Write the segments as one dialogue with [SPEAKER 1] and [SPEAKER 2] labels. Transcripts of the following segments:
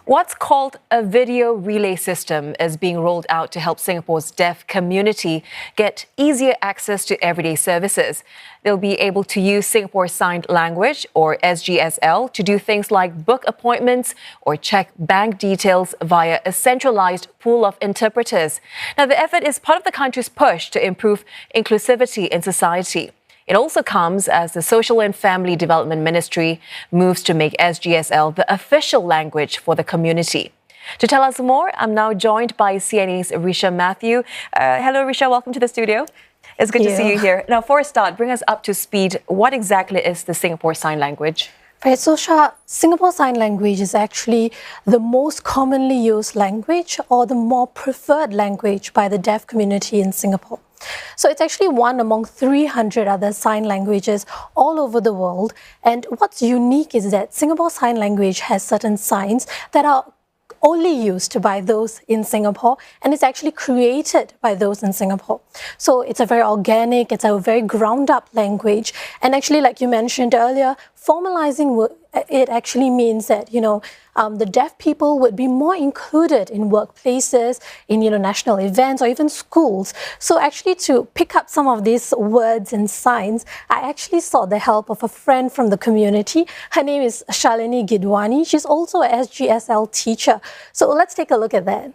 [SPEAKER 1] What's called a video relay system is being rolled out to help Singapore's deaf community get easier access to everyday services. They'll be able to use Singapore Sign Language, or SGSL, to do things like book appointments or check bank details via a centralised pool of interpreters. Now, the effort is part of the country's push to improve inclusivity in society. It also comes as the Social and Family Development Ministry moves to make SGSL the official language for the community. To tell us more, I'm now joined by CNA's Richa Mathew. Hello, Richa. Welcome to the studio. It's good to see you here. Now, for a start, bring us up to speed. What exactly is the Singapore Sign Language?
[SPEAKER 2] Right, so Shah, Singapore Sign Language is actually the most commonly used language or the more preferred language by the deaf community in Singapore. So it's actually one among 300 other sign languages all over the world. And what's unique is that Singapore Sign Language has certain signs that are only used by those in Singapore, and it's actually created by those in Singapore. So it's a very organic, it's a very ground up language. And actually, like you mentioned earlier, formalizing it actually means that, the deaf people would be more included in workplaces, in, national events or even schools. So actually to pick up some of these words and signs, I actually sought the help of a friend from the community. Her name is Shalini Gidwani. She's also a SGSL teacher. So let's take a look at that.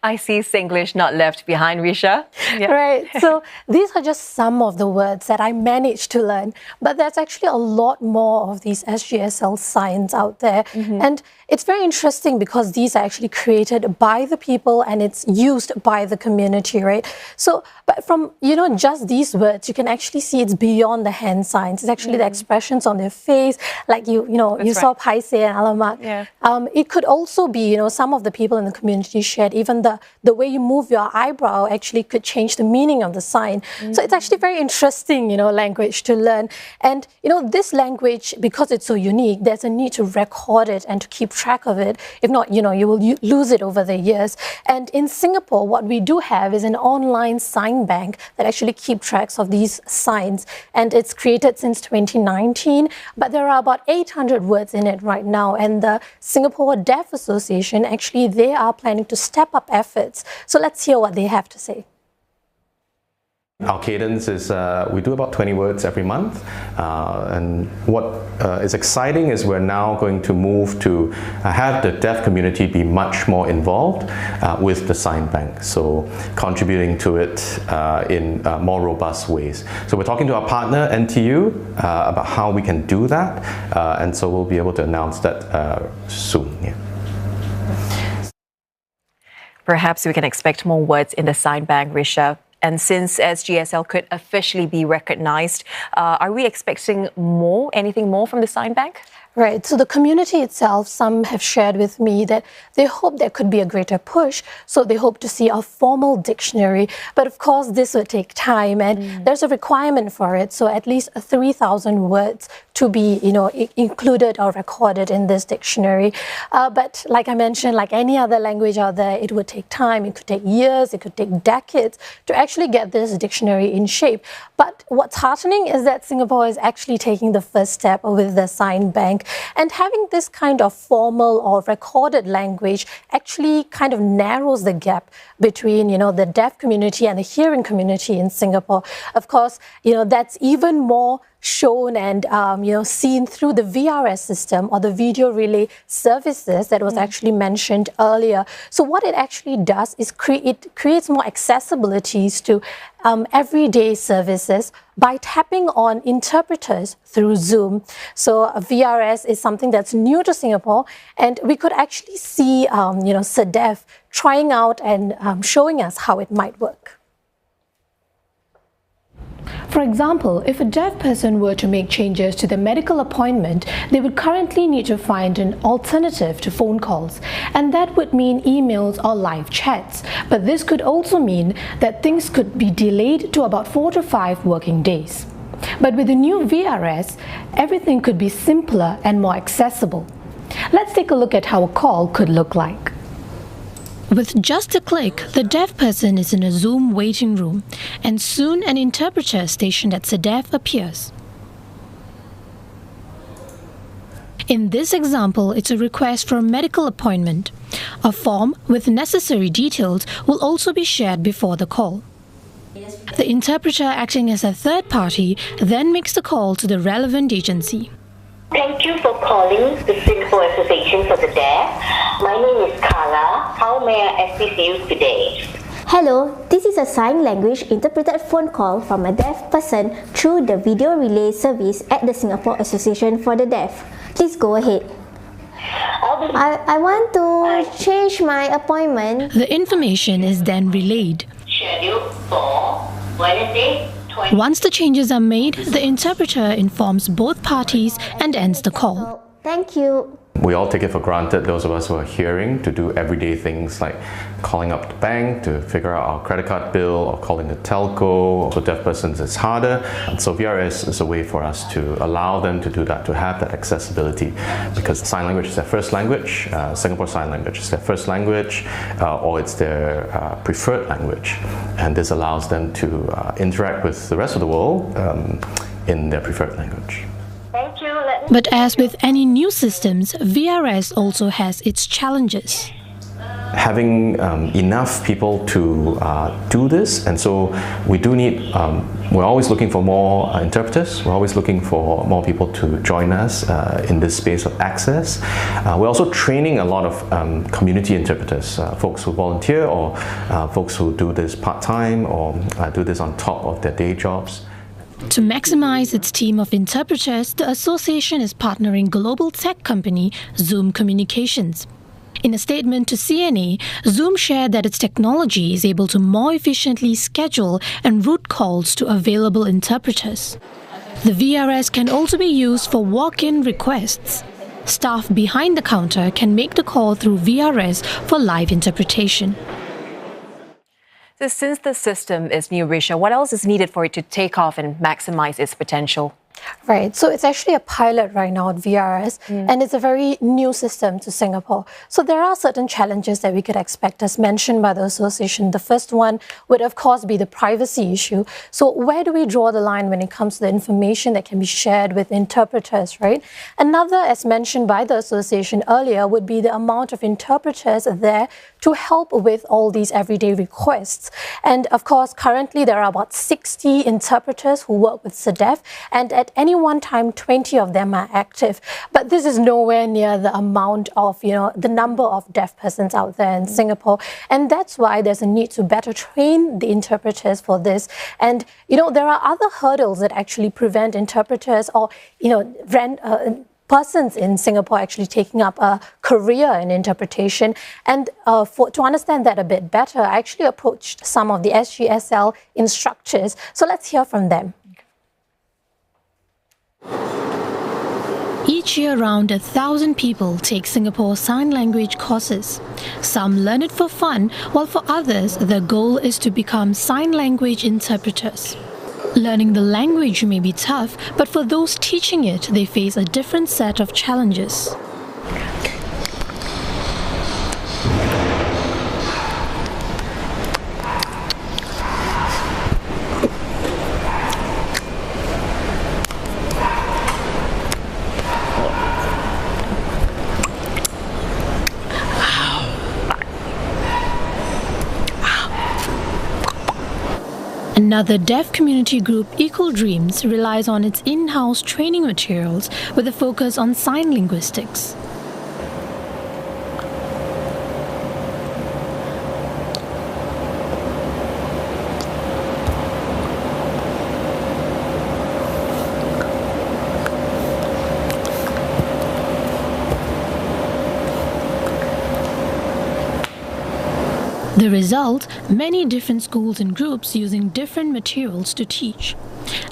[SPEAKER 1] I see Singlish not left behind, Richa.
[SPEAKER 2] Yeah. Right. So these are just some of the words that I managed to learn, but there's actually a lot more of these SGSL signs out there. And it's very interesting because these are actually created by the people and it's used by the community, right? So, but from, just these words, you can actually see it's beyond the hand signs. It's actually the expressions on their face, like you saw Paise and Alamak. Yeah. It could also be, some of the people in the community shared even the way you move your eyebrow actually could change the meaning of the sign. So it's actually very interesting, language to learn. And, this language, because it's so unique, there's a need to record it and to keep track of it. If not, you will lose it over the years. And in Singapore, what we do have is an online sign bank that actually keep tracks of these signs. And it's created since 2019, but there are about 800 words in it right now. And the Singapore Deaf Association, actually, they are planning to step up efforts. So let's hear what they have to say.
[SPEAKER 3] Our cadence is we do about 20 words every month, and what is exciting is we're now going to move to have the deaf community be much more involved with the sign bank, so contributing to it in more robust ways. So we're talking to our partner NTU about how we can do that, and so we'll be able to announce that soon. Yeah.
[SPEAKER 1] Perhaps we can expect more words in the sign bank, Richa. And since SGSL could officially be recognized, are we expecting anything more from the sign bank?
[SPEAKER 2] Right. So the community itself, some have shared with me that they hope there could be a greater push. So they hope to see a formal dictionary. But of course, this would take time and there's a requirement for it. So at least 3,000 words to be, included or recorded in this dictionary. But like I mentioned, like any other language out there, it would take time. It could take years. It could take decades to actually get this dictionary in shape. But what's heartening is that Singapore is actually taking the first step with the sign bank. And having this kind of formal or recorded language actually kind of narrows the gap between, the deaf community and the hearing community in Singapore. Of course, that's even more shown and seen through the VRS system or the video relay services that was actually mentioned earlier. So what it actually does is creates more accessibilities to everyday services by tapping on interpreters through Zoom. So VRS is something that's new to Singapore, and we could actually see SEDEF trying out and showing us how it might work.
[SPEAKER 4] For example, if a deaf person were to make changes to their medical appointment, they would currently need to find an alternative to phone calls, and that would mean emails or live chats. But this could also mean that things could be delayed to about 4 to 5 working days. But with the new VRS, everything could be simpler and more accessible. Let's take a look at how a call could look like. With just a click, the deaf person is in a Zoom waiting room, and soon an interpreter stationed at SEDEF appears. In this example, it's a request for a medical appointment. A form with necessary details will also be shared before the call. The interpreter, acting as a third party, then makes the call to the relevant agency.
[SPEAKER 5] Thank you for calling the Singapore Association for the Deaf. My name is Carla. How may I assist you today?
[SPEAKER 6] Hello, this is a sign language interpreted phone call from a deaf person through the video relay service at the Singapore Association for the Deaf. Please go ahead. I want to change my appointment.
[SPEAKER 4] The information is then relayed.
[SPEAKER 5] Scheduled for Wednesday.
[SPEAKER 4] Once the changes are made, the interpreter informs both parties and ends the call.
[SPEAKER 6] Thank you.
[SPEAKER 3] We all take it for granted, those of us who are hearing, to do everyday things like calling up the bank to figure out our credit card bill or calling the telco. For deaf persons, it's harder. And so VRS is a way for us to allow them to do that, to have that accessibility, because sign language is their first language, Singapore Sign Language is their first language, or it's their preferred language. And this allows them to interact with the rest of the world in their preferred language.
[SPEAKER 5] Thank you.
[SPEAKER 4] But as with any new systems, VRS also has its challenges.
[SPEAKER 3] Having enough people to do this, and so we do need, we're always looking for more interpreters, we're always looking for more people to join us in this space of access. We're also training a lot of community interpreters, folks who volunteer or folks who do this part-time or do this on top of their day jobs.
[SPEAKER 4] To maximize its team of interpreters, the association is partnering global tech company Zoom Communications. In a statement to CNA, Zoom shared that its technology is able to more efficiently schedule and route calls to available interpreters. The VRS can also be used for walk-in requests. Staff behind the counter can make the call through VRS for live interpretation.
[SPEAKER 1] So since the system is new, Richa, what else is needed for it to take off and maximize its potential?
[SPEAKER 2] Right, so it's actually a pilot right now at VRS, and it's a very new system to Singapore. So there are certain challenges that we could expect, as mentioned by the association. The first one would, of course, be the privacy issue. So where do we draw the line when it comes to the information that can be shared with interpreters, right? Another, as mentioned by the association earlier, would be the amount of interpreters there to help with all these everyday requests. And of course, currently there are about 60 interpreters who work with SEDEF, and at any one time, 20 of them are active. But this is nowhere near the amount of, the number of deaf persons out there in Singapore. And that's why there's a need to better train the interpreters for this. And, there are other hurdles that actually prevent interpreters or, persons in Singapore actually taking up a career in interpretation. And to understand that a bit better, I actually approached some of the SGSL instructors. So let's hear from them.
[SPEAKER 4] Each year, around 1,000 people take Singapore Sign Language courses. Some learn it for fun, while for others, their goal is to become sign language interpreters. Learning the language may be tough, but for those teaching it, they face a different set of challenges. Another deaf community group, Equal Dreams, relies on its in-house training materials with a focus on sign linguistics. The result, many different schools and groups using different materials to teach.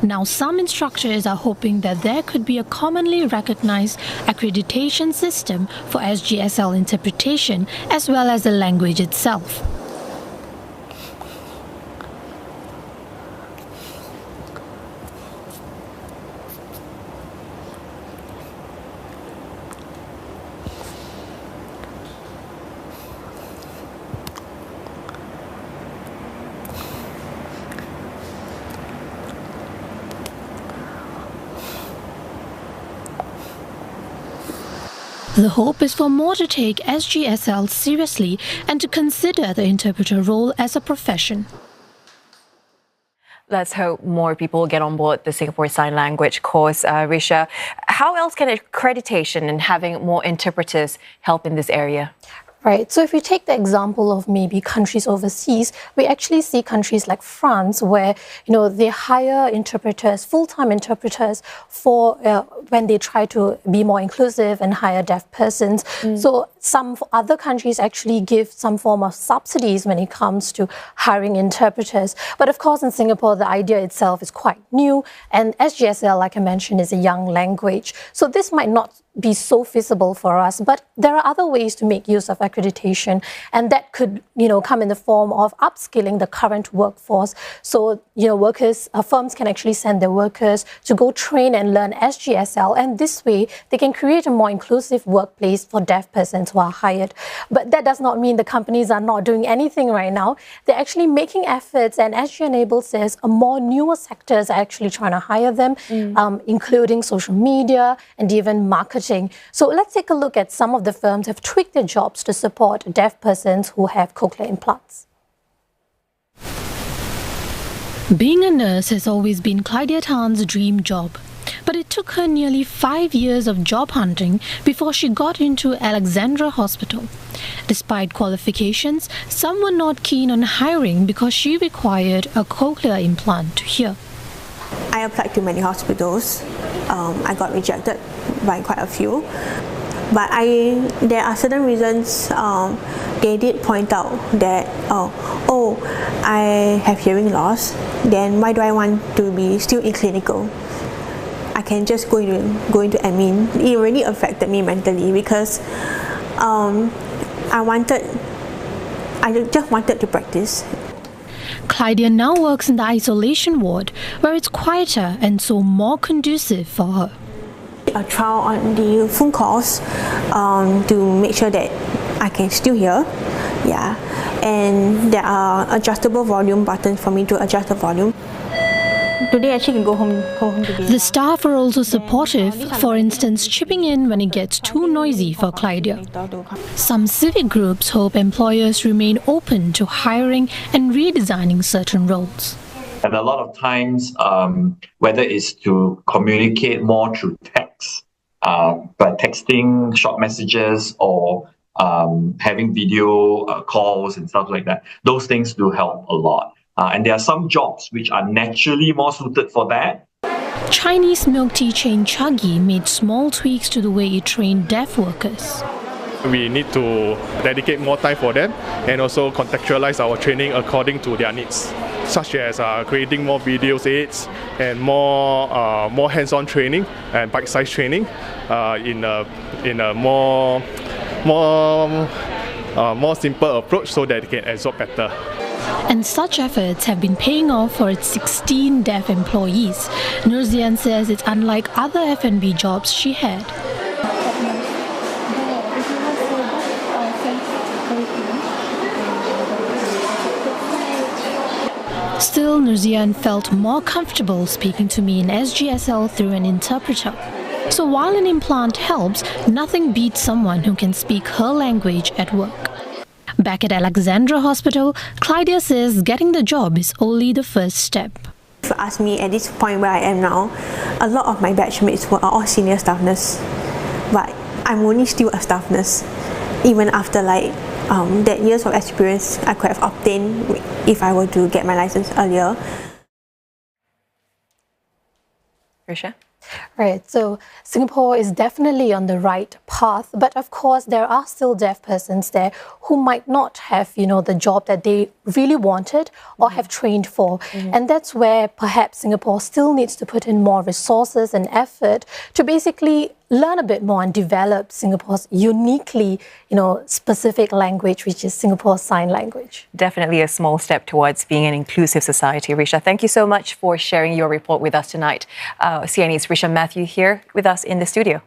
[SPEAKER 4] Now, some instructors are hoping that there could be a commonly recognized accreditation system for SGSL interpretation as well as the language itself. The hope is for more to take SGSL seriously and to consider the interpreter role as a profession.
[SPEAKER 1] Let's hope more people get on board the Singapore Sign Language course. Richa, how else can accreditation and having more interpreters help in this area?
[SPEAKER 2] Right. So if you take the example of maybe countries overseas, we actually see countries like France where, they hire interpreters, full-time interpreters for when they try to be more inclusive and hire deaf persons. So some other countries actually give some form of subsidies when it comes to hiring interpreters. But of course, in Singapore, the idea itself is quite new. And SGSL, like I mentioned, is a young language. So this might not be so feasible for us, but there are other ways to make use of accreditation, and that could, come in the form of upskilling the current workforce. So, firms can actually send their workers to go train and learn SGSL, and this way they can create a more inclusive workplace for deaf persons who are hired. But that does not mean the companies are not doing anything right now. They're actually making efforts, and SG Enable says more newer sectors are actually trying to hire them, including social media and even marketing. So let's take a look at some of the firms have tweaked their jobs to support deaf persons who have cochlear implants.
[SPEAKER 4] Being a nurse has always been Clydia Tan's dream job, but it took her nearly 5 years of job hunting before she got into Alexandra Hospital. Despite qualifications, some were not keen on hiring because she required a cochlear implant to hear.
[SPEAKER 7] I applied to many hospitals. I got rejected by quite a few, but there are certain reasons. They did point out that I have hearing loss. Then why do I want to be still in clinical? I can just go into admin. It really affected me mentally because I just wanted to practice.
[SPEAKER 4] Clydia now works in the isolation ward, where it's quieter and so more conducive for her.
[SPEAKER 7] A trial on the phone calls to make sure that I can still hear, and there are adjustable volume buttons for me to adjust the volume. Today I actually can go home today.
[SPEAKER 4] The staff are also supportive, for instance chipping in when it gets too noisy for Clydia. Some civic groups hope employers remain open to hiring and redesigning certain roles.
[SPEAKER 8] And a lot of times, whether it's to communicate more through text, by texting short messages or having video calls and stuff like that, those things do help a lot. And there are some jobs which are naturally more suited for that.
[SPEAKER 4] Chinese milk tea chain Chuggy made small tweaks to the way it trained deaf workers.
[SPEAKER 9] We need to dedicate more time for them and also contextualize our training according to their needs, such as creating more video aids and more hands-on training and bite-sized training in a more simple approach so that they can absorb better.
[SPEAKER 4] And such efforts have been paying off for its 16 deaf employees. Nurzian says it's unlike other F&B jobs she had. Still, Nurzian felt more comfortable speaking to me in SGSL through an interpreter. So while an implant helps, nothing beats someone who can speak her language at work. Back at Alexandra Hospital, Clydia says getting the job is only the first step.
[SPEAKER 7] If you ask me at this point where I am now, a lot of my batchmates were all senior staff nurse, but I'm only still a staff nurse. Even after that years of experience I could have obtained if I were to get my license earlier.
[SPEAKER 1] Richa?
[SPEAKER 2] Right, so Singapore is definitely on the right path, but of course there are still deaf persons there who might not have, the job that they really wanted or have trained for. And that's where perhaps Singapore still needs to put in more resources and effort to basically learn a bit more and develop Singapore's uniquely, specific language, which is Singapore's Sign Language.
[SPEAKER 1] Definitely a small step towards being an inclusive society, Richa. Thank you so much for sharing your report with us tonight. CNE's Richa Mathew here with us in the studio.